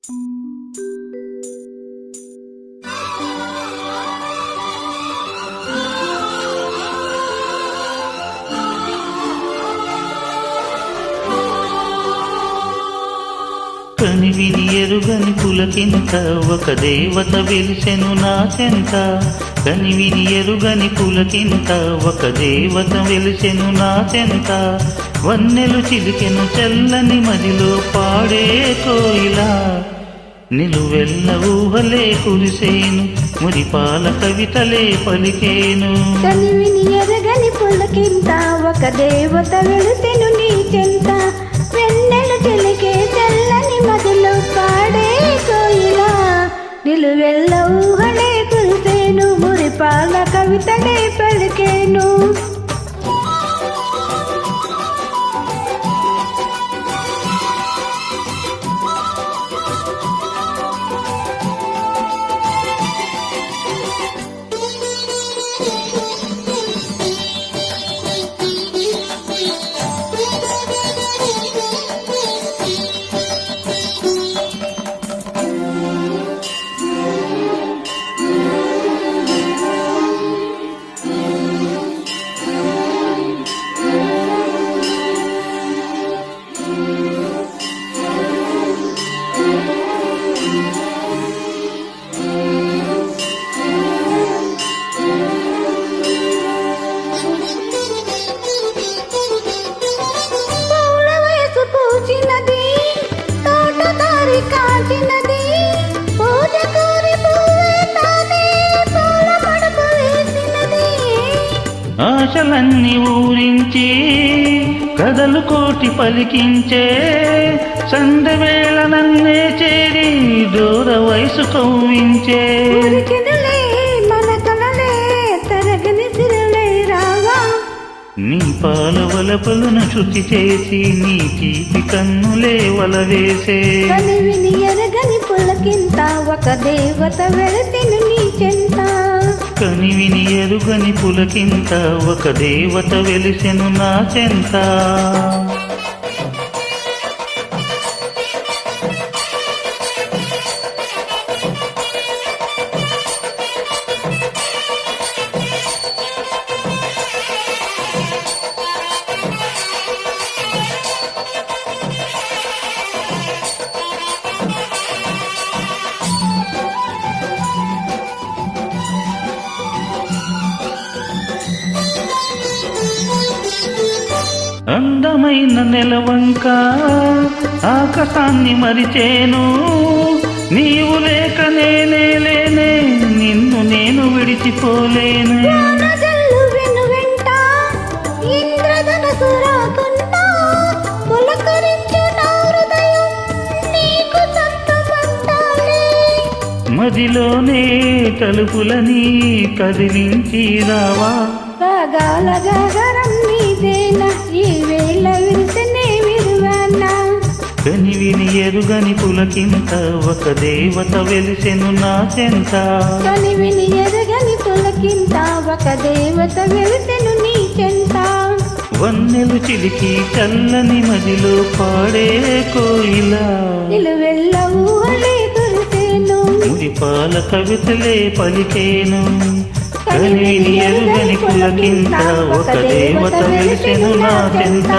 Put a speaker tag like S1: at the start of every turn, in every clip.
S1: కనివిని ఎరుగని పులకింత ఒక దేవత వెలిసెను నా చెంత. కనివిని ఎరుగని పులకింత ఒక దేవత వెలిసెను నా చెంత. వన్నెలు చిలికెను చల్లని మదిలో పాడే కోయిలా. నిలువెల్ల ఊహలే కురిసేను మురిపాల కవితలే పలికేను.
S2: కనివిని ఎరగని పులకింత ఒక దేవత వెలిసెను నీ చెంత. వెన్నెలు చిలికే చల్లని మదిలో పాడే కోయిలా. నిలువెల్ల ఊహలే కురిసేను మురిపాల కవితలే పలికేను.
S1: ఆశలన్నీ ఊరించి కథలు కోటి పలికించే సందవేళ నన్నే చేరి దూర వయసు కవ్వించే.
S2: మన కలలే తరగని సిరులై రావా.
S1: నీ పాల వలపలను శుచి చేసి నీ తీపి కన్నులే వలవేసే.
S2: కనివిని ఎరగని పులకింత ఒక దేవత వెలిసెను నీ చెంత.
S1: కనివిని ఎరుగని పులకింత ఒక దేవత వెలిసెను నా చెంత. అందమైన నెలవంక ఆకాశాన్ని మరిచేను. నీవు లేక నేనే లేనే నిన్ను నేను విడిచిపోలేను. మదిలోనే తలుపులని కదిలించి రావా.
S2: రాగాల జాగరం నీదేనా ఈ వేళ విరిసెనే విరువానా.
S1: కనివిని ఎరుగని పులకింత ఒక దేవత వెలిసెను నా చెంత.
S2: కనివిని ఎరగని పులకింత ఒక దేవత వెలిసెను నీ చెంత.
S1: వన్నెలు చిలికి చల్లని మదిలో పాడే కోయిలా.
S2: నిలువెల్ల ఊహలే కురిసేను
S1: మురిపాల కవితలే పలికేను. కనివిని ఎరుగని పులకింత ఒక దేవత వెలిసెను నా చెంత.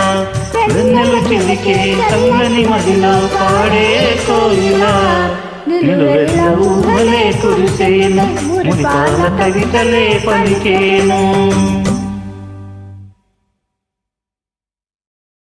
S1: వెన్నెలు చిలికే చల్లని మదిలో పాడే కోయిలా. నిలువెల్ల ఊహలే కురిసేను మురిపాల కవితలే పలికేను.